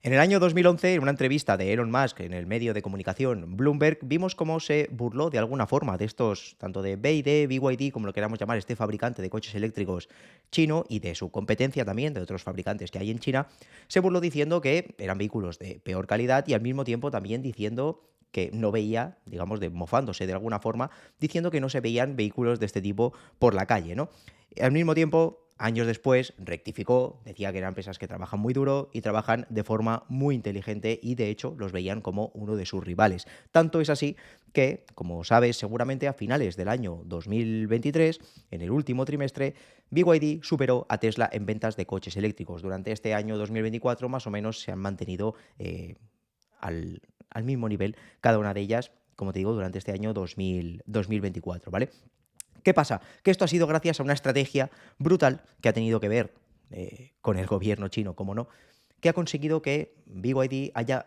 En el año 2011, en una entrevista de Elon Musk en el medio de comunicación Bloomberg, vimos cómo se burló de alguna forma de estos, tanto de BYD, BYD, como lo queramos llamar, este fabricante de coches eléctricos chino y de su competencia también, de otros fabricantes que hay en China. Se burló diciendo que eran vehículos de peor calidad y al mismo tiempo también diciendo que no veía, digamos, mofándose de alguna forma, diciendo que no se veían vehículos de este tipo por la calle, ¿no? Al mismo tiempo, años después, rectificó, decía que eran empresas que trabajan muy duro y trabajan de forma muy inteligente y de hecho los veían como uno de sus rivales. Tanto es así que, como sabes, seguramente a finales del año 2023, en el último trimestre, BYD superó a Tesla en ventas de coches eléctricos. Durante este año 2024 más o menos se han mantenido al mismo nivel cada una de ellas, como te digo, durante este año 2024, ¿vale? ¿Qué pasa? Que esto ha sido gracias a una estrategia brutal que ha tenido que ver con el gobierno chino, como no, que ha conseguido que BYD haya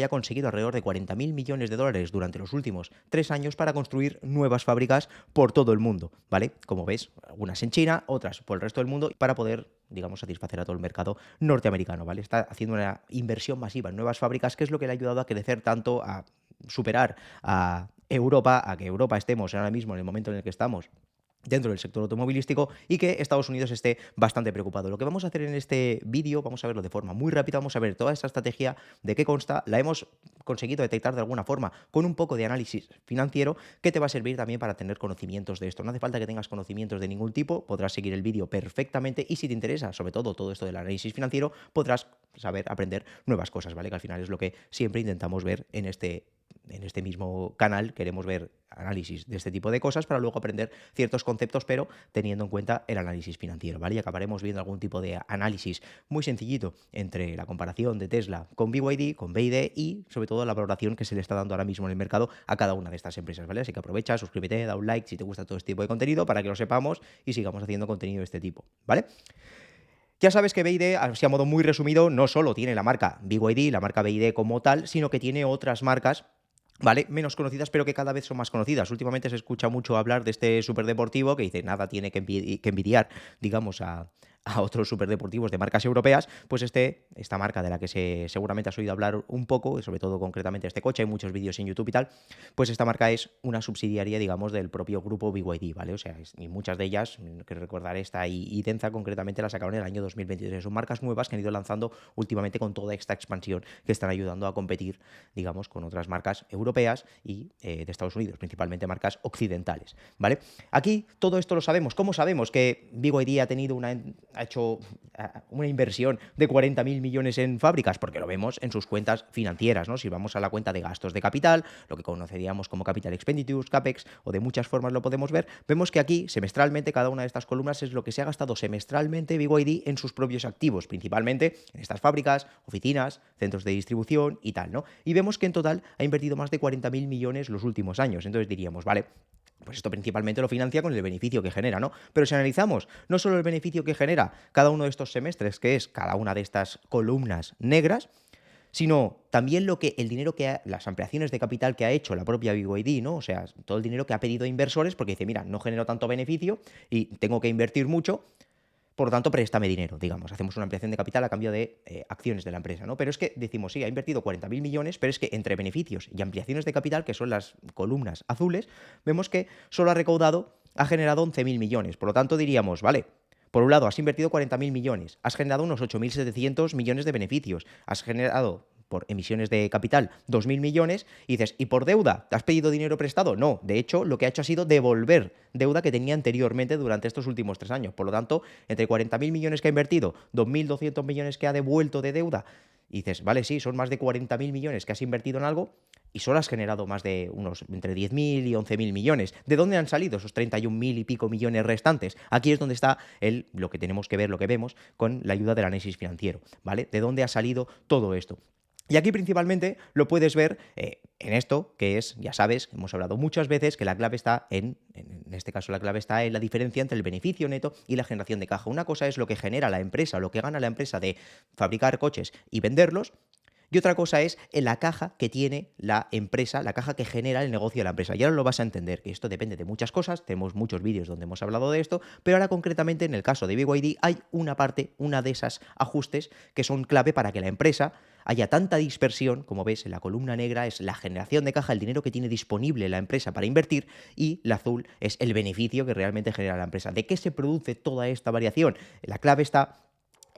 conseguido alrededor de 40.000 millones de dólares durante los últimos 3 años para construir nuevas fábricas por todo el mundo, ¿vale? Como ves, algunas en China, otras por el resto del mundo, para poder, digamos, satisfacer a todo el mercado norteamericano, ¿vale? Está haciendo una inversión masiva en nuevas fábricas, que es lo que le ha ayudado a crecer tanto, a superar a Europa, a que Europa estemos ahora mismo en el momento en el que estamos dentro del sector automovilístico y que Estados Unidos esté bastante preocupado. Lo que vamos a hacer en este vídeo, vamos a verlo de forma muy rápida, vamos a ver toda esta estrategia, de qué consta, la hemos conseguido detectar de alguna forma con un poco de análisis financiero que te va a servir también para tener conocimientos de esto. No hace falta que tengas conocimientos de ningún tipo, podrás seguir el vídeo perfectamente y si te interesa sobre todo esto del análisis financiero, podrás saber aprender nuevas cosas, ¿vale? Que al final es lo que siempre intentamos ver en este mismo canal. Queremos ver análisis de este tipo de cosas para luego aprender ciertos conceptos, pero teniendo en cuenta el análisis financiero, ¿vale? Y acabaremos viendo algún tipo de análisis muy sencillito entre la comparación de Tesla con BYD, con BYD y sobre todo la valoración que se le está dando ahora mismo en el mercado a cada una de estas empresas, ¿vale? Así que aprovecha, suscríbete, da un like si te gusta todo este tipo de contenido para que lo sepamos y sigamos haciendo contenido de este tipo, ¿vale? Ya sabes que BYD, así a modo muy resumido, no solo tiene la marca BYD, la marca BYD como tal, sino que tiene otras marcas, ¿vale? Menos conocidas, pero que cada vez son más conocidas. Últimamente se escucha mucho hablar de este superdeportivo que dice nada tiene que envidiar, digamos, a otros superdeportivos de marcas europeas, pues esta marca de la que seguramente has oído hablar un poco, y sobre todo concretamente este coche, hay muchos vídeos en YouTube y tal, pues esta marca es una subsidiaria, digamos, del propio grupo BYD, ¿vale? O sea, y muchas de ellas, que recordar esta y Denza concretamente, la sacaron en el año 2023. Son marcas nuevas que han ido lanzando últimamente con toda esta expansión que están ayudando a competir, digamos, con otras marcas europeas y de Estados Unidos, principalmente marcas occidentales, ¿vale? Aquí todo esto lo sabemos. ¿Cómo sabemos que BYD ha hecho una inversión de 40.000 millones en fábricas? Porque lo vemos en sus cuentas financieras, ¿no? Si vamos a la cuenta de gastos de capital, lo que conoceríamos como capital expenditures, CAPEX, o de muchas formas lo podemos ver, vemos que aquí, semestralmente, cada una de estas columnas es lo que se ha gastado semestralmente BYD en sus propios activos, principalmente en estas fábricas, oficinas, centros de distribución y tal, ¿no? Y vemos que en total ha invertido más de 40.000 millones los últimos años. Entonces diríamos, vale, pues esto principalmente lo financia con el beneficio que genera, ¿no? Pero si analizamos no solo el beneficio que genera cada uno de estos semestres, que es cada una de estas columnas negras, sino también el dinero las ampliaciones de capital que ha hecho la propia BYD, ¿no? O sea, todo el dinero que ha pedido a inversores porque dice, mira, no genero tanto beneficio y tengo que invertir mucho, por lo tanto, préstame dinero, digamos. Hacemos una ampliación de capital a cambio de acciones de la empresa, ¿no? Pero es que decimos, sí, ha invertido 40.000 millones, pero es que entre beneficios y ampliaciones de capital, que son las columnas azules, vemos que solo ha generado 11.000 millones. Por lo tanto, diríamos, vale, por un lado, has invertido 40.000 millones, has generado unos 8.700 millones de beneficios, has generado por emisiones de capital 2.000 millones y dices, ¿y por deuda? ¿Te has pedido dinero prestado? No, de hecho, lo que ha hecho ha sido devolver deuda que tenía anteriormente durante estos últimos 3 años. Por lo tanto, entre 40.000 millones que ha invertido, 2.200 millones que ha devuelto de deuda, y dices, vale, sí, son más de 40.000 millones que has invertido en algo y solo has generado más de unos entre 10.000 y 11.000 millones. ¿De dónde han salido esos 31.000 y pico millones restantes? Aquí es donde está lo que tenemos que ver, lo que vemos con la ayuda del análisis financiero, ¿vale? ¿De dónde ha salido todo esto? Y aquí principalmente lo puedes ver en esto, que es, ya sabes, hemos hablado muchas veces que la clave está en este caso la clave está en la diferencia entre el beneficio neto y la generación de caja. Una cosa es lo que genera la empresa, lo que gana la empresa de fabricar coches y venderlos, y otra cosa es en la caja que tiene la empresa, la caja que genera el negocio de la empresa. Y ahora lo vas a entender, que esto depende de muchas cosas, tenemos muchos vídeos donde hemos hablado de esto, pero ahora concretamente en el caso de BYD hay una parte, una de esas ajustes que son clave para que la empresa haya tanta dispersión, como ves en la columna negra es la generación de caja, el dinero que tiene disponible la empresa para invertir, y la azul es el beneficio que realmente genera la empresa. ¿De qué se produce toda esta variación? La clave está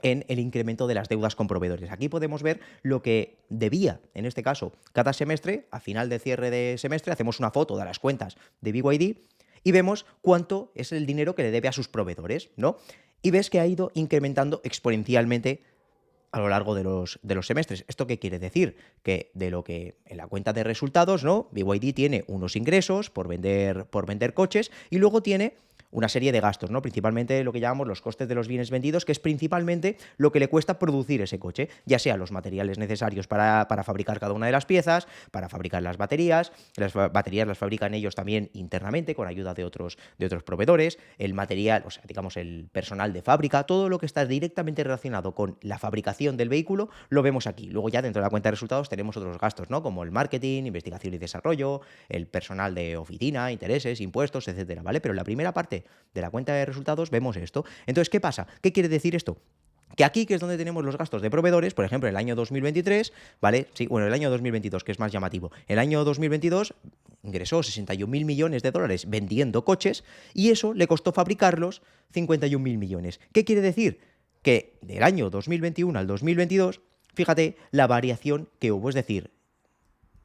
en el incremento de las deudas con proveedores. Aquí podemos ver lo que debía, en este caso, cada semestre. A final de cierre de semestre hacemos una foto de las cuentas de BYD y vemos cuánto es el dinero que le debe a sus proveedores, ¿no? Y ves que ha ido incrementando exponencialmente a lo largo de los semestres. ¿Esto qué quiere decir? Que de lo que en la cuenta de resultados, ¿no? BYD tiene unos ingresos por vender coches y luego tiene una serie de gastos, ¿no? Principalmente lo que llamamos los costes de los bienes vendidos, que es principalmente lo que le cuesta producir ese coche, ya sea los materiales necesarios para fabricar cada una de las piezas, para fabricar las baterías las fabrican ellos también internamente con ayuda de otros proveedores, el material, o sea, digamos el personal de fábrica, todo lo que está directamente relacionado con la fabricación del vehículo, lo vemos aquí. Luego ya dentro de la cuenta de resultados tenemos otros gastos, ¿no? Como el marketing, investigación y desarrollo, el personal de oficina, intereses, impuestos, etcétera, ¿vale? Pero en la primera parte de la cuenta de resultados vemos esto. Entonces, ¿qué pasa? ¿Qué quiere decir esto? Que aquí, que es donde tenemos los gastos de proveedores, por ejemplo, en el año 2023, ¿vale? Sí, bueno, el año 2022, que es más llamativo. El año 2022 ingresó 61.000 millones de dólares vendiendo coches y eso le costó fabricarlos 51.000 millones. ¿Qué quiere decir? Que del año 2021 al 2022, fíjate la variación que hubo, es decir,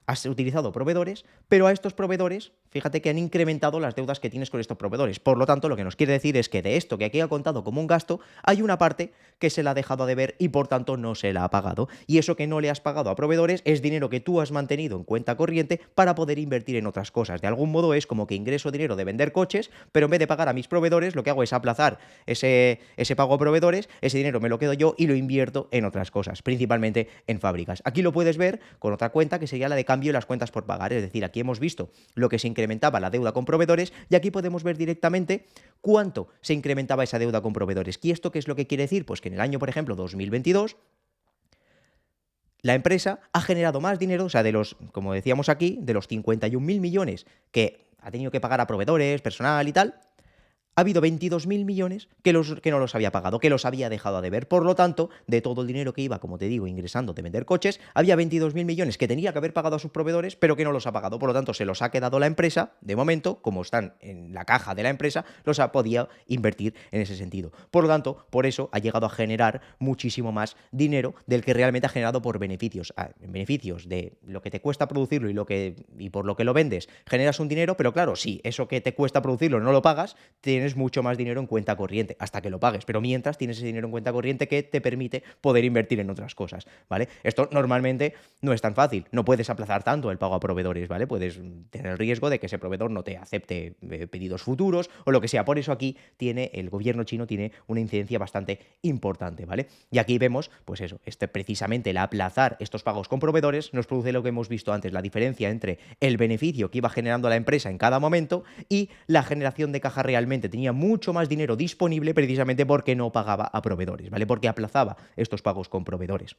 has utilizado proveedores, pero a estos proveedores, fíjate que han incrementado las deudas que tienes con estos proveedores. Por lo tanto, lo que nos quiere decir es que de esto que aquí ha contado como un gasto, hay una parte que se la ha dejado a deber y por tanto no se la ha pagado. Y eso que no le has pagado a proveedores es dinero que tú has mantenido en cuenta corriente para poder invertir en otras cosas. De algún modo es como que ingreso dinero de vender coches, pero en vez de pagar a mis proveedores, lo que hago es aplazar ese pago a proveedores, ese dinero me lo quedo yo y lo invierto en otras cosas, principalmente en fábricas. Aquí lo puedes ver con otra cuenta que sería la de cambio de las cuentas por pagar, es decir, aquí hemos visto lo que se incrementaba la deuda con proveedores y aquí podemos ver directamente cuánto se incrementaba esa deuda con proveedores. ¿Y esto qué es lo que quiere decir? Pues que en el año, por ejemplo, 2022, la empresa ha generado más dinero, o sea, de los, como decíamos aquí, de los 51.000 millones que ha tenido que pagar a proveedores, personal y tal, ha habido 22.000 millones que no los había pagado, que los había dejado a deber. Por lo tanto, de todo el dinero que iba, como te digo, ingresando de vender coches, había 22.000 millones que tenía que haber pagado a sus proveedores, pero que no los ha pagado. Por lo tanto, se los ha quedado la empresa, de momento, como están en la caja de la empresa, los ha podido invertir en ese sentido. Por lo tanto, por eso ha llegado a generar muchísimo más dinero del que realmente ha generado por beneficios. Beneficios de lo que te cuesta producirlo y por lo que lo vendes, generas un dinero, pero claro, si eso que te cuesta producirlo no lo pagas, tienes mucho más dinero en cuenta corriente hasta que lo pagues, pero mientras tienes ese dinero en cuenta corriente que te permite poder invertir en otras cosas, ¿vale? Esto normalmente no es tan fácil, no puedes aplazar tanto el pago a proveedores, ¿vale? Puedes tener el riesgo de que ese proveedor no te acepte pedidos futuros o lo que sea. Por eso aquí el gobierno chino tiene una incidencia bastante importante, ¿vale? Y aquí vemos, pues eso, precisamente el aplazar estos pagos con proveedores nos produce lo que hemos visto antes, la diferencia entre el beneficio que iba generando la empresa en cada momento y la generación de caja realmente. Tenía mucho más dinero disponible precisamente porque no pagaba a proveedores, ¿vale? Porque aplazaba estos pagos con proveedores.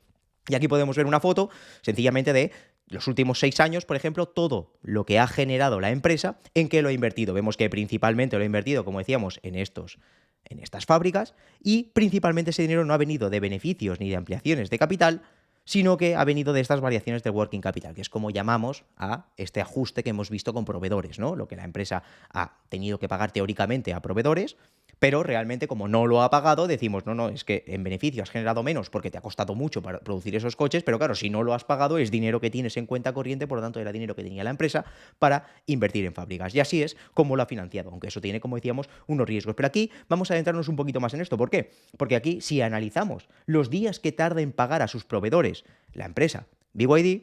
Y aquí podemos ver una foto sencillamente de los últimos 6 años, por ejemplo, todo lo que ha generado la empresa, en qué lo ha invertido. Vemos que principalmente lo ha invertido, como decíamos, en estas fábricas y principalmente ese dinero no ha venido de beneficios ni de ampliaciones de capital, sino que ha venido de estas variaciones del working capital, que es como llamamos a este ajuste que hemos visto con proveedores, ¿no? Lo que la empresa ha tenido que pagar teóricamente a proveedores, pero realmente como no lo ha pagado, decimos, no, es que en beneficio has generado menos porque te ha costado mucho para producir esos coches, pero claro, si no lo has pagado es dinero que tienes en cuenta corriente, por lo tanto era dinero que tenía la empresa para invertir en fábricas. Y así es como lo ha financiado, aunque eso tiene, como decíamos, unos riesgos. Pero aquí vamos a adentrarnos un poquito más en esto. ¿Por qué? Porque aquí, si analizamos los días que tarda en pagar a sus proveedores la empresa BYD,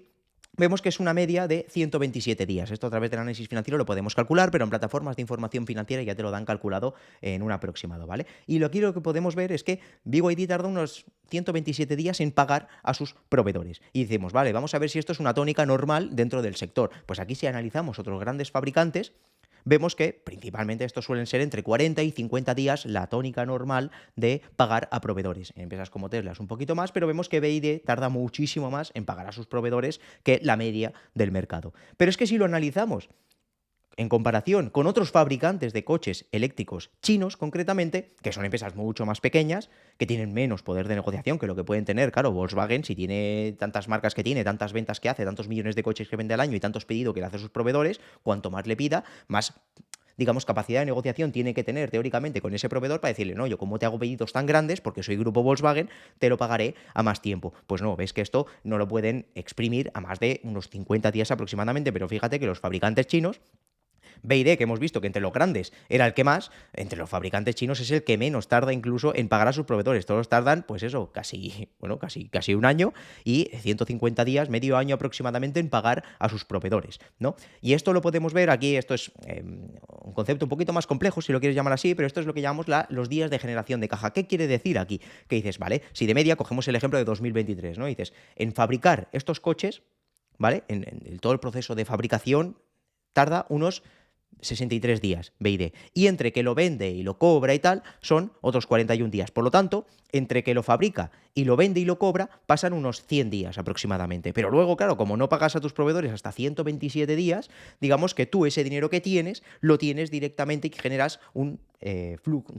vemos que es una media de 127 días. Esto a través del análisis financiero lo podemos calcular, pero en plataformas de información financiera ya te lo dan calculado en un aproximado, ¿vale? Y aquí lo que podemos ver es que BYD tarda unos 127 días en pagar a sus proveedores. Y decimos, vale, vamos a ver si esto es una tónica normal dentro del sector. Pues aquí si analizamos otros grandes fabricantes, vemos que principalmente estos suelen ser entre 40 y 50 días la tónica normal de pagar a proveedores. En empresas como Tesla es un poquito más, pero vemos que BYD tarda muchísimo más en pagar a sus proveedores que la media del mercado. Pero es que si lo analizamos en comparación con otros fabricantes de coches eléctricos chinos, concretamente, que son empresas mucho más pequeñas, que tienen menos poder de negociación que lo que pueden tener, claro, Volkswagen, si tiene tantas marcas que tiene, tantas ventas que hace, tantos millones de coches que vende al año y tantos pedidos que le hace a sus proveedores, cuanto más le pida, más, digamos, capacidad de negociación tiene que tener teóricamente con ese proveedor para decirle, no, yo como te hago pedidos tan grandes, porque soy grupo Volkswagen, te lo pagaré a más tiempo. Pues no, ves que esto no lo pueden exprimir a más de unos 50 días aproximadamente, pero fíjate que los fabricantes chinos, BYD, que hemos visto que entre los grandes era el que más, entre los fabricantes chinos es el que menos tarda incluso en pagar a sus proveedores. Todos tardan, pues eso, casi un año y 150 días, medio año aproximadamente en pagar a sus proveedores, ¿no? Y esto lo podemos ver aquí, esto es un concepto un poquito más complejo, si lo quieres llamar así, pero esto es lo que llamamos los días de generación de caja. ¿Qué quiere decir aquí? Que dices, vale, si de media cogemos el ejemplo de 2023, ¿no? Dices, en fabricar estos coches, ¿vale? En todo el proceso de fabricación tarda unos 63 días, BYD. Y entre que lo vende y lo cobra y tal, son otros 41 días. Por lo tanto, entre que lo fabrica y lo vende y lo cobra, pasan unos 100 días aproximadamente. Pero luego, claro, como no pagas a tus proveedores hasta 127 días, digamos que tú ese dinero que tienes, lo tienes directamente y generas un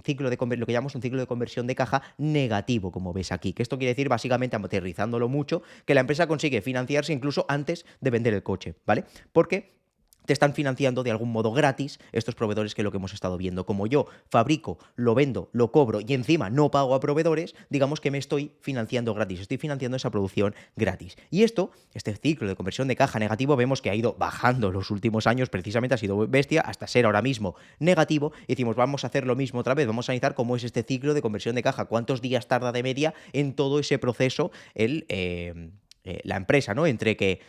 ciclo de lo que llamamos un ciclo de conversión de caja negativo, como ves aquí. Que esto quiere decir, básicamente, aterrizándolo mucho, que la empresa consigue financiarse incluso antes de vender el coche, ¿vale? Porque te están financiando de algún modo gratis estos proveedores, que es lo que hemos estado viendo. Como yo fabrico, lo vendo, lo cobro y encima no pago a proveedores, digamos que me estoy financiando gratis, estoy financiando esa producción gratis. Y este ciclo de conversión de caja negativo, vemos que ha ido bajando los últimos años, precisamente ha sido bestia, hasta ser ahora mismo negativo, y decimos, vamos a hacer lo mismo otra vez, vamos a analizar cómo es este ciclo de conversión de caja, cuántos días tarda de media en todo ese proceso la empresa, ¿no? Entre que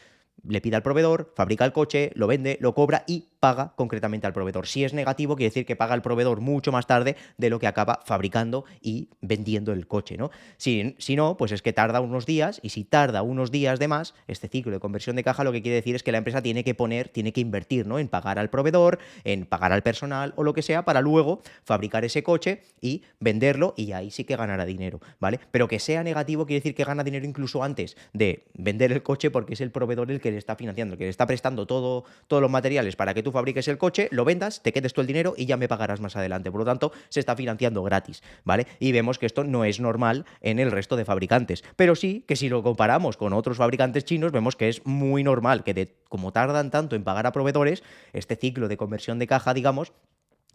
le pide al proveedor, fabrica el coche, lo vende, lo cobra y paga concretamente al proveedor. Si es negativo, quiere decir que paga al proveedor mucho más tarde de lo que acaba fabricando y vendiendo el coche, ¿no? Si no, pues es que tarda unos días, y si tarda unos días de más, este ciclo de conversión de caja lo que quiere decir es que la empresa tiene que invertir, ¿no? En pagar al proveedor, en pagar al personal o lo que sea, para luego fabricar ese coche y venderlo, y ahí sí que ganará dinero, ¿vale? Pero que sea negativo quiere decir que gana dinero incluso antes de vender el coche, porque es el proveedor el que le está financiando, el que le está prestando todos los materiales para que tú fabriques el coche, lo vendas, te quedes tú el dinero y ya me pagarás más adelante. Por lo tanto, se está financiando gratis, ¿vale? Y vemos que esto no es normal en el resto de fabricantes. Pero sí que si lo comparamos con otros fabricantes chinos, vemos que es muy normal que como tardan tanto en pagar a proveedores, este ciclo de conversión de caja, digamos,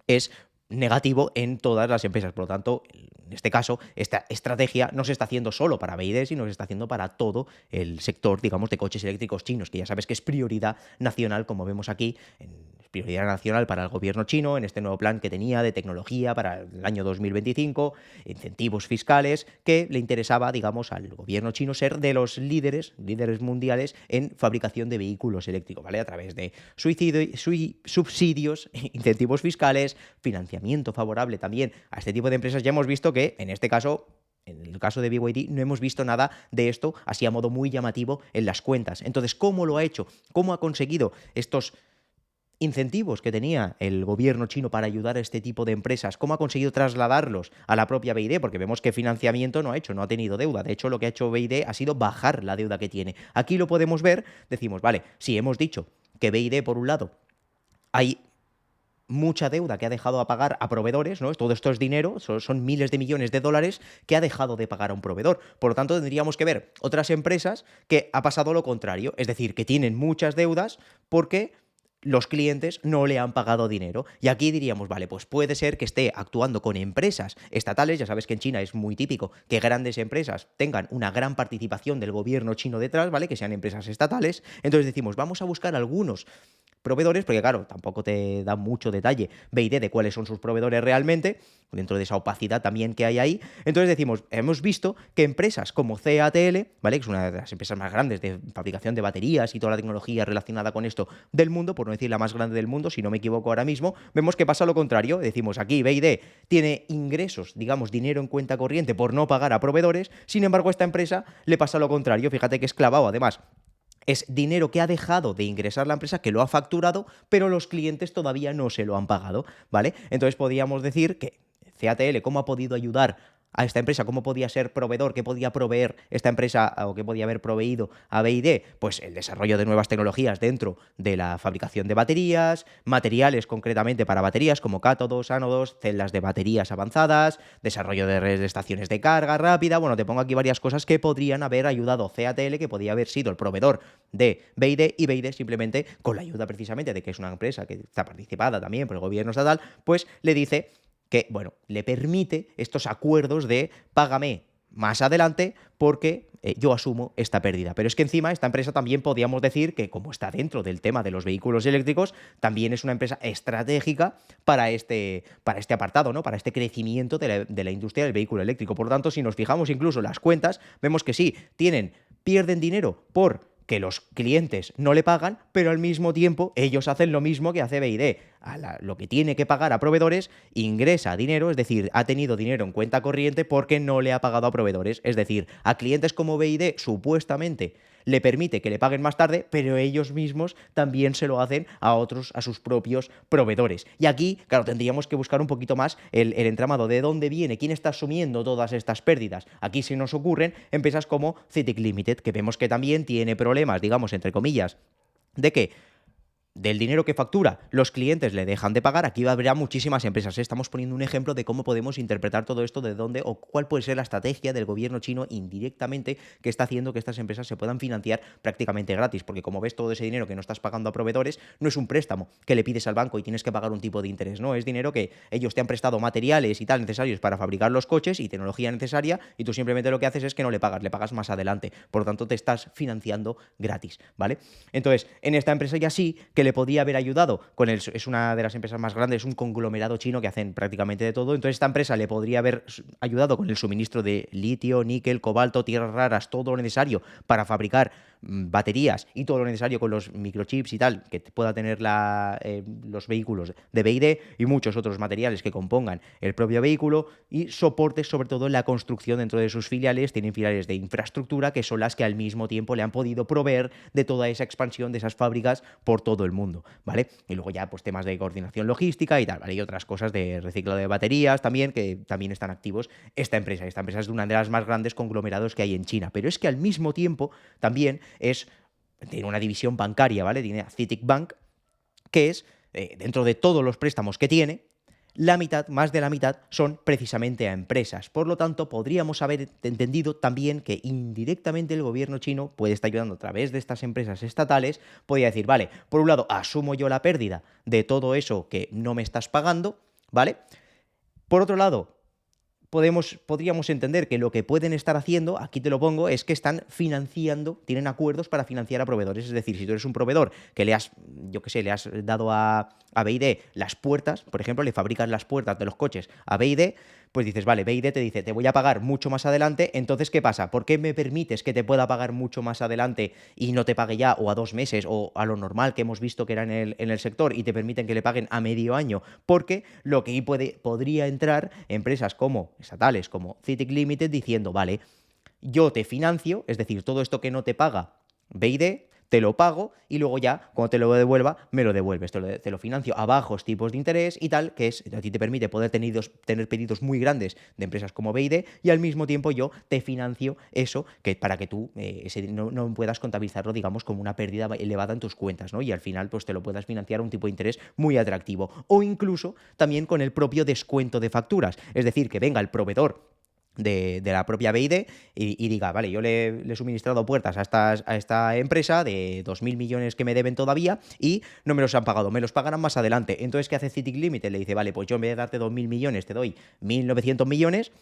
es negativo en todas las empresas. Por lo tanto, en este caso, esta estrategia no se está haciendo solo para BYD, sino que se está haciendo para todo el sector, digamos, de coches eléctricos chinos, que ya sabes que es prioridad nacional, como vemos aquí, prioridad nacional para el gobierno chino, en este nuevo plan que tenía de tecnología para el año 2025, incentivos fiscales, que le interesaba, digamos, al gobierno chino ser de los líderes mundiales en fabricación de vehículos eléctricos, ¿vale? A través de subsidios, incentivos fiscales, financiamiento favorable también a este tipo de empresas. Ya hemos visto que, en este caso, en el caso de BYD, no hemos visto nada de esto así a modo muy llamativo en las cuentas. Entonces, ¿cómo lo ha hecho? ¿Cómo ha conseguido estos incentivos que tenía el gobierno chino para ayudar a este tipo de empresas? ¿Cómo ha conseguido trasladarlos a la propia BYD? Porque vemos que financiamiento no ha hecho, no ha tenido deuda. De hecho, lo que ha hecho BYD ha sido bajar la deuda que tiene. Aquí lo podemos ver, decimos, vale, si hemos dicho que BYD, por un lado, hay mucha deuda que ha dejado a pagar a proveedores, ¿no? Todo esto es dinero, son miles de millones de dólares que ha dejado de pagar a un proveedor. Por lo tanto, tendríamos que ver otras empresas que ha pasado lo contrario, es decir, que tienen muchas deudas porque los clientes no le han pagado dinero. Y aquí diríamos, vale, pues puede ser que esté actuando con empresas estatales. Ya sabes que en China es muy típico que grandes empresas tengan una gran participación del gobierno chino detrás, ¿vale? Que sean empresas estatales. Entonces decimos, vamos a buscar algunos proveedores, porque claro, tampoco te da mucho detalle BYD de cuáles son sus proveedores realmente, dentro de esa opacidad también que hay ahí. Entonces decimos, hemos visto que empresas como CATL, ¿vale? Que es una de las empresas más grandes de fabricación de baterías y toda la tecnología relacionada con esto del mundo, por no decir la más grande del mundo, si no me equivoco ahora mismo, vemos que pasa lo contrario. Decimos, aquí BYD tiene ingresos, digamos, dinero en cuenta corriente por no pagar a proveedores, sin embargo, a esta empresa le pasa lo contrario. Fíjate que es clavado, además. Es dinero que ha dejado de ingresar la empresa, que lo ha facturado, pero los clientes todavía no se lo han pagado, ¿vale? Entonces podríamos decir que CATL, ¿cómo ha podido ayudar a esta empresa? ¿Cómo podía ser proveedor? ¿Qué podía proveer esta empresa o qué podía haber proveído a BYD? Pues el desarrollo de nuevas tecnologías dentro de la fabricación de baterías, materiales concretamente para baterías como cátodos, ánodos, celdas de baterías avanzadas, desarrollo de redes de estaciones de carga rápida. Bueno, te pongo aquí varias cosas que podrían haber ayudado CATL, que podía haber sido el proveedor de BYD, y BYD simplemente, con la ayuda precisamente de que es una empresa que está participada también por el gobierno estatal, pues le dice que, bueno, le permite estos acuerdos de págame más adelante porque yo asumo esta pérdida. Pero es que encima esta empresa también podríamos decir que, como está dentro del tema de los vehículos eléctricos, también es una empresa estratégica para este apartado, ¿no? Para este crecimiento de la industria del vehículo eléctrico. Por lo tanto, si nos fijamos incluso en las cuentas, vemos que sí, pierden dinero por que los clientes no le pagan, pero al mismo tiempo ellos hacen lo mismo que hace BYD. Lo que tiene que pagar a proveedores, ingresa dinero, es decir, ha tenido dinero en cuenta corriente porque no le ha pagado a proveedores. Es decir, a clientes como BYD supuestamente le permite que le paguen más tarde, pero ellos mismos también se lo hacen a sus propios proveedores. Y aquí, claro, tendríamos que buscar un poquito más el entramado de dónde viene, quién está asumiendo todas estas pérdidas. Aquí se nos ocurren empresas como CITIC Limited, que vemos que también tiene problemas, digamos, entre comillas, de que del dinero que factura, los clientes le dejan de pagar. Aquí habrá muchísimas empresas. Estamos poniendo un ejemplo de cómo podemos interpretar todo esto, de dónde o cuál puede ser la estrategia del gobierno chino indirectamente que está haciendo que estas empresas se puedan financiar prácticamente gratis. Porque como ves, todo ese dinero que no estás pagando a proveedores no es un préstamo que le pides al banco y tienes que pagar un tipo de interés. No, es dinero que ellos te han prestado materiales y tal necesarios para fabricar los coches y tecnología necesaria, y tú simplemente lo que haces es que no le pagas más adelante. Por lo tanto, te estás financiando gratis, ¿vale? Entonces, en esta empresa ya sí que le podía haber ayudado es una de las empresas más grandes, un conglomerado chino que hacen prácticamente de todo. Entonces esta empresa le podría haber ayudado con el suministro de litio, níquel, cobalto, tierras raras, todo lo necesario para fabricar baterías y todo lo necesario con los microchips y tal que pueda tener los vehículos de BYD, y muchos otros materiales que compongan el propio vehículo, y soportes sobre todo en la construcción dentro de sus filiales. Tienen filiales de infraestructura que son las que al mismo tiempo le han podido proveer de toda esa expansión de esas fábricas por todo el mundo, ¿vale? Y luego ya pues temas de coordinación logística y tal, ¿vale? Y otras cosas de reciclado de baterías también, que también están activos esta empresa. Esta empresa es de una de las más grandes conglomerados que hay en China, pero es que al mismo tiempo también tiene una división bancaria, ¿vale? Tiene a CITIC Bank, que es, dentro de todos los préstamos que tiene, más de la mitad son precisamente a empresas. Por lo tanto, podríamos haber entendido también que indirectamente el gobierno chino puede estar ayudando a través de estas empresas estatales. Podría decir, vale, por un lado, asumo yo la pérdida de todo eso que no me estás pagando, ¿vale? Por otro lado, podríamos entender que lo que pueden estar haciendo, aquí te lo pongo, es que están financiando, tienen acuerdos para financiar a proveedores. Es decir, si tú eres un proveedor que le has dado a BYD las puertas, por ejemplo, le fabricas las puertas de los coches a BYD, pues dices, vale, BYD te dice, te voy a pagar mucho más adelante. Entonces, ¿qué pasa? ¿Por qué me permites que te pueda pagar mucho más adelante y no te pague ya, o a 2 meses, o a lo normal que hemos visto que era en el sector, y te permiten que le paguen a medio año? Porque lo que ahí podría entrar empresas estatales como CITIC Limited diciendo, vale, yo te financio, es decir, todo esto que no te paga BYD, te lo pago, y luego ya, cuando te lo devuelva, me lo devuelves. Te lo financio a bajos tipos de interés y tal, que a ti te permite poder tener pedidos muy grandes de empresas como BYD, y al mismo tiempo yo te financio eso, para que tú no puedas contabilizarlo, digamos, como una pérdida elevada en tus cuentas, ¿no? Y al final, pues te lo puedas financiar a un tipo de interés muy atractivo. O incluso también con el propio descuento de facturas. Es decir, que venga el proveedor de la propia BYD y diga, vale, yo le he suministrado puertas a esta empresa de 2.000 millones que me deben todavía y no me los han pagado, me los pagarán más adelante. Entonces, ¿qué hace CITIC Limited? Le dice, vale, pues yo en vez de darte 2.000 millones te doy 1.900 millones,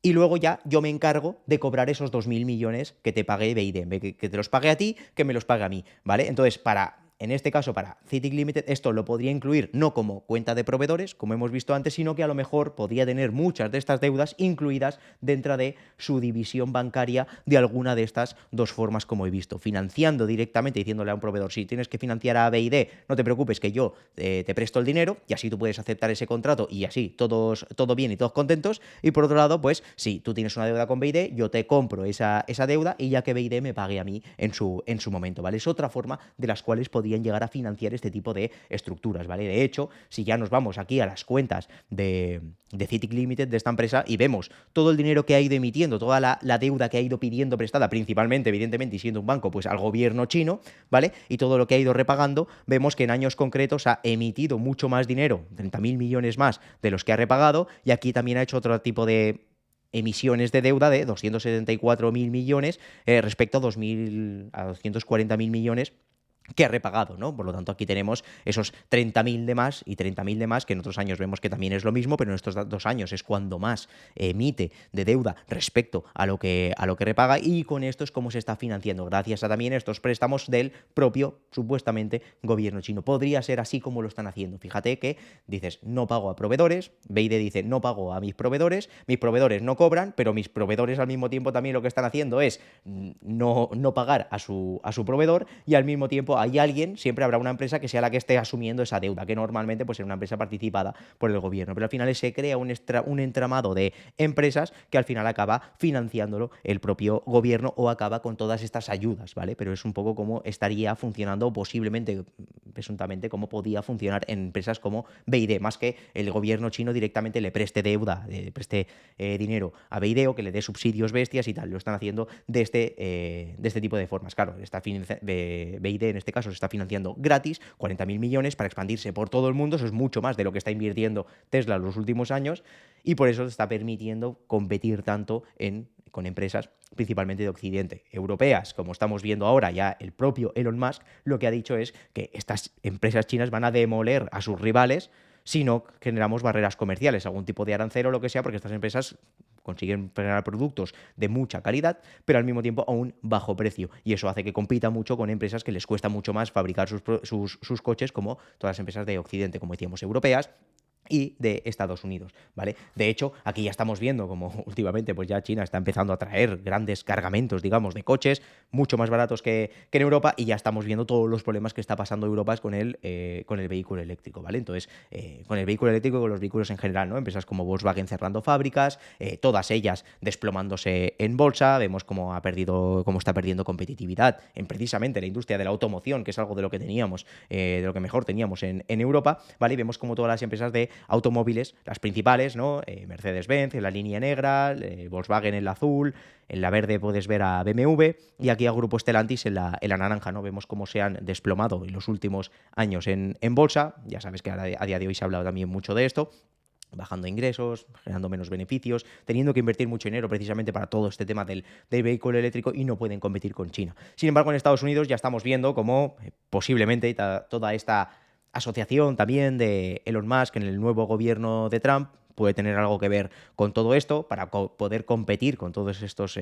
y luego ya yo me encargo de cobrar esos 2.000 millones que te pagué BYD. En vez que te los pague a ti, que me los pague a mí, ¿vale? Entonces, para en este caso para CITIC Limited, esto lo podría incluir no como cuenta de proveedores, como hemos visto antes, sino que a lo mejor podría tener muchas de estas deudas incluidas dentro de su división bancaria de alguna de estas dos formas, como he visto, financiando directamente, diciéndole a un proveedor, si tienes que financiar a B y D, no te preocupes que yo te presto el dinero y así tú puedes aceptar ese contrato y así todo bien y todos contentos. Y por otro lado, pues si tú tienes una deuda con B y D, yo te compro esa deuda y ya que B y D me pague a mí en su momento, ¿vale? Es otra forma de las cuales podrían llegar a financiar este tipo de estructuras, ¿vale? De hecho, si ya nos vamos aquí a las cuentas de CITIC Limited, de esta empresa, y vemos todo el dinero que ha ido emitiendo, toda la deuda que ha ido pidiendo prestada, principalmente, evidentemente, y siendo un banco, pues al gobierno chino, ¿vale? Y todo lo que ha ido repagando, vemos que en años concretos ha emitido mucho más dinero, 30.000 millones más de los que ha repagado, y aquí también ha hecho otro tipo de emisiones de deuda de 274.000 millones respecto a 240.000 millones que ha repagado, ¿no? Por lo tanto, aquí tenemos esos 30.000 de más y 30.000 de más, que en otros años vemos que también es lo mismo, pero en estos 2 años es cuando más emite de deuda respecto a lo que repaga, y con esto es como se está financiando, gracias a también estos préstamos del propio, supuestamente, gobierno chino. Podría ser así como lo están haciendo. Fíjate que dices, no pago a proveedores, BID dice, no pago a mis proveedores no cobran, pero mis proveedores al mismo tiempo también lo que están haciendo es no pagar a su proveedor, y al mismo tiempo hay alguien, siempre habrá una empresa que sea la que esté asumiendo esa deuda, que normalmente pues es una empresa participada por el gobierno, pero al final se crea un entramado de empresas que al final acaba financiándolo el propio gobierno o acaba con todas estas ayudas, ¿vale? Pero es un poco como estaría funcionando, posiblemente, presuntamente, como podía funcionar en empresas como BID, más que el gobierno chino directamente le preste deuda, le preste dinero a BID o que le dé subsidios bestias y tal. Lo están haciendo de este tipo de formas. Claro, BID en este caso se está financiando gratis, 40.000 millones para expandirse por todo el mundo. Eso es mucho más de lo que está invirtiendo Tesla en los últimos años, y por eso se está permitiendo competir tanto con empresas principalmente de Occidente, europeas, como estamos viendo ahora. Ya el propio Elon Musk lo que ha dicho es que estas empresas chinas van a demoler a sus rivales si no generamos barreras comerciales, algún tipo de arancel o lo que sea, porque estas empresas consiguen generar productos de mucha calidad, pero al mismo tiempo a un bajo precio. Y eso hace que compita mucho con empresas que les cuesta mucho más fabricar sus coches, como todas las empresas de Occidente, como decíamos, europeas y de Estados Unidos, ¿vale? De hecho, aquí ya estamos viendo como últimamente pues ya China está empezando a traer grandes cargamentos, digamos, de coches mucho más baratos que en Europa, y ya estamos viendo todos los problemas que está pasando Europa con el vehículo eléctrico, ¿vale? Entonces, con el vehículo eléctrico y con los vehículos en general, ¿no? Empresas como Volkswagen cerrando fábricas, todas ellas desplomándose en bolsa, vemos cómo está perdiendo competitividad en precisamente la industria de la automoción, que es algo de lo que teníamos, de lo que mejor teníamos en Europa, ¿vale? Y vemos como todas las empresas de automóviles, las principales, ¿no? Mercedes-Benz en la línea negra, Volkswagen en la azul, en la verde puedes ver a BMW, y aquí a Grupo Stellantis en la naranja, ¿no? Vemos cómo se han desplomado en los últimos años en bolsa. Ya sabes que a día de hoy se ha hablado también mucho de esto, bajando ingresos, generando menos beneficios, teniendo que invertir mucho dinero precisamente para todo este tema del vehículo eléctrico, y no pueden competir con China. Sin embargo, en Estados Unidos ya estamos viendo cómo posiblemente toda esta asociación también de Elon Musk en el nuevo gobierno de Trump puede tener algo que ver con todo esto para poder competir con todos estos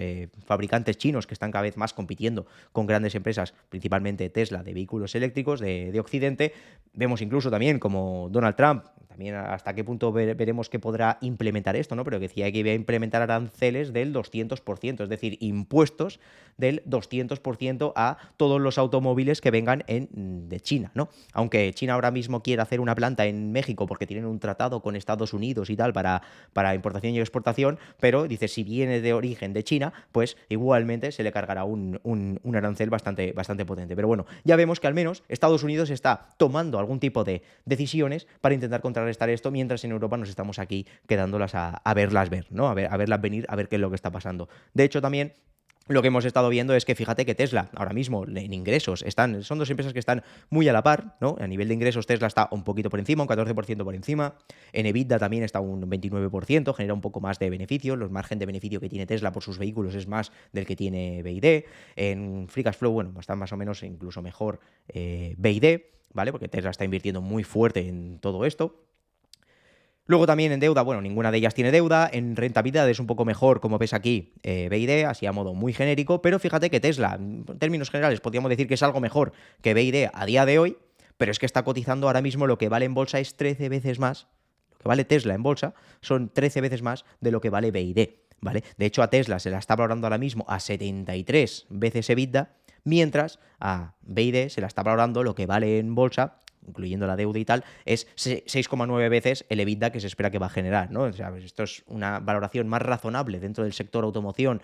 fabricantes chinos que están cada vez más compitiendo con grandes empresas, principalmente Tesla, de vehículos eléctricos de Occidente. Vemos incluso también como Donald Trump, también hasta qué punto veremos que podrá implementar esto, ¿no? Pero que decía que iba a implementar aranceles del 200%, es decir, impuestos del 200% a todos los automóviles que vengan de China, ¿no? Aunque China ahora mismo quiere hacer una planta en México porque tienen un tratado con Estados Unidos y tal para importación y exportación, pero dice, si viene de origen de China, pues igualmente se le cargará un arancel bastante potente. Pero bueno, ya vemos que al menos Estados Unidos está tomando algún tipo de decisiones para intentar contrarrestar esto, mientras en Europa nos estamos aquí quedándolas a verlas ¿no? A verlas venir, a ver qué es lo que está pasando. De hecho, también lo que hemos estado viendo es que fíjate que Tesla ahora mismo en ingresos son dos empresas que están muy a la par, ¿no? A nivel de ingresos Tesla está un poquito por encima, un 14% por encima. En EBITDA también está un 29%, genera un poco más de beneficio. Los margen de beneficio que tiene Tesla por sus vehículos es más del que tiene BYD. En Free Cash Flow, bueno, está más o menos incluso mejor BYD, ¿vale? Porque Tesla está invirtiendo muy fuerte en todo esto. Luego también en deuda, bueno, ninguna de ellas tiene deuda. En rentabilidad es un poco mejor, como ves aquí, BYD, así a modo muy genérico. Pero fíjate que Tesla, en términos generales, podríamos decir que es algo mejor que BYD a día de hoy, pero es que está cotizando ahora mismo lo que vale en bolsa es 13 veces más. Lo que vale Tesla en bolsa son 13 veces más de lo que vale BYD, ¿vale? De hecho, a Tesla se la está valorando ahora mismo a 73 veces EBITDA, mientras a BYD se la está valorando lo que vale en bolsa, incluyendo la deuda y tal, es 6,9 veces el EBITDA que se espera que va a generar, ¿no? O sea, pues esto es una valoración más razonable dentro del sector automoción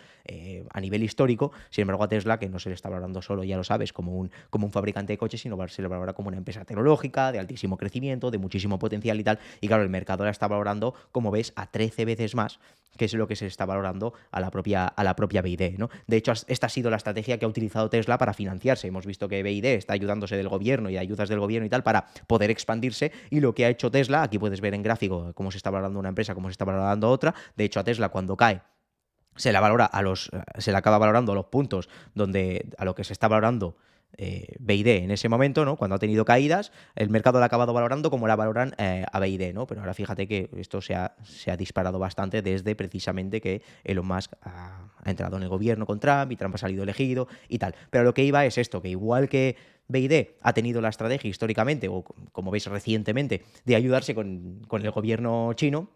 a nivel histórico. Sin embargo, a Tesla, que no se le está valorando solo, ya lo sabes, como un fabricante de coches, sino se le valora como una empresa tecnológica, de altísimo crecimiento, de muchísimo potencial y tal. Y claro, el mercado la está valorando, como ves, a 13 veces más, que es lo que se está valorando a la propia BYD, ¿no? De hecho, esta ha sido la estrategia que ha utilizado Tesla para financiarse. Hemos visto que BYD está ayudándose del gobierno y de ayudas del gobierno y tal para poder expandirse, y lo que ha hecho Tesla, aquí puedes ver en gráfico cómo se está valorando una empresa, cómo se está valorando otra. De hecho, a Tesla cuando cae se la acaba valorando a los puntos a lo que se está valorando BYD en ese momento, ¿no? Cuando ha tenido caídas, el mercado la ha acabado valorando como la valoran a BYD, ¿no? Pero ahora fíjate que esto se ha disparado bastante desde precisamente que Elon Musk ha entrado en el gobierno con Trump y Trump ha salido elegido y tal. Pero lo que iba es esto, que igual que BYD ha tenido la estrategia históricamente, o como veis recientemente, de ayudarse con el gobierno chino,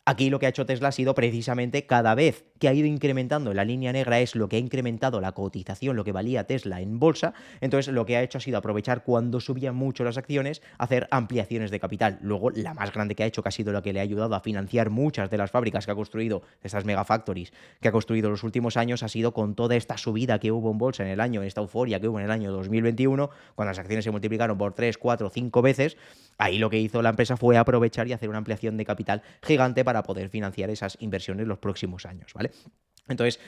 aquí lo que ha hecho Tesla ha sido precisamente cada vez que ha ido incrementando la línea negra es lo que ha incrementado la cotización, lo que valía Tesla en bolsa. Entonces lo que ha hecho ha sido aprovechar cuando subían mucho las acciones, hacer ampliaciones de capital. Luego la más grande que ha hecho, que ha sido lo que le ha ayudado a financiar muchas de las fábricas que ha construido, estas megafactories que ha construido en los últimos años, ha sido con toda esta subida que hubo en bolsa en el año, esta euforia que hubo en el año 2021, cuando las acciones se multiplicaron por 3, 4, 5 veces. Ahí lo que hizo la empresa fue aprovechar y hacer una ampliación de capital gigante para poder financiar esas inversiones los próximos años, ¿vale? Entonces,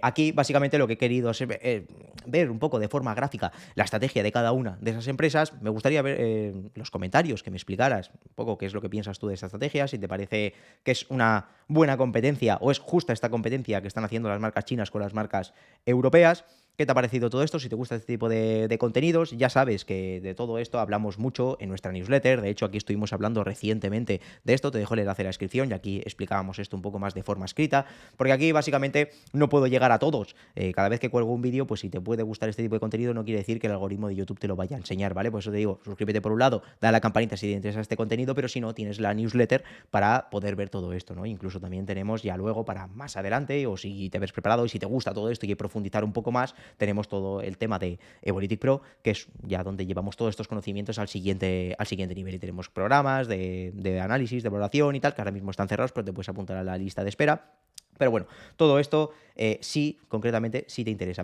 aquí básicamente lo que he querido es ver un poco de forma gráfica la estrategia de cada una de esas empresas. Me gustaría ver los comentarios, que me explicaras un poco qué es lo que piensas tú de esta estrategia, si te parece que es una buena competencia o es justa esta competencia que están haciendo las marcas chinas con las marcas europeas. ¿Qué te ha parecido todo esto? Si te gusta este tipo de contenidos, ya sabes que de todo esto hablamos mucho en nuestra newsletter. De hecho, aquí estuvimos hablando recientemente de esto. Te dejo el enlace en la descripción y aquí explicábamos esto un poco más de forma escrita, porque aquí básicamente no puedo llegar a todos. Cada vez que cuelgo un vídeo, pues si te puede gustar este tipo de contenido, no quiere decir que el algoritmo de YouTube te lo vaya a enseñar, ¿vale? Por eso te digo, suscríbete por un lado, dale a la campanita si te interesa este contenido, pero si no, tienes la newsletter para poder ver todo esto, ¿no? Incluso también tenemos ya luego para más adelante, o si te ves preparado y si te gusta todo esto y profundizar un poco más, tenemos todo el tema de Evolytic Pro, que es ya donde llevamos todos estos conocimientos al siguiente nivel. Y tenemos programas de análisis, de valoración y tal, que ahora mismo están cerrados, pero te puedes apuntar a la lista de espera. Pero bueno, todo esto sí, concretamente, sí te interesa.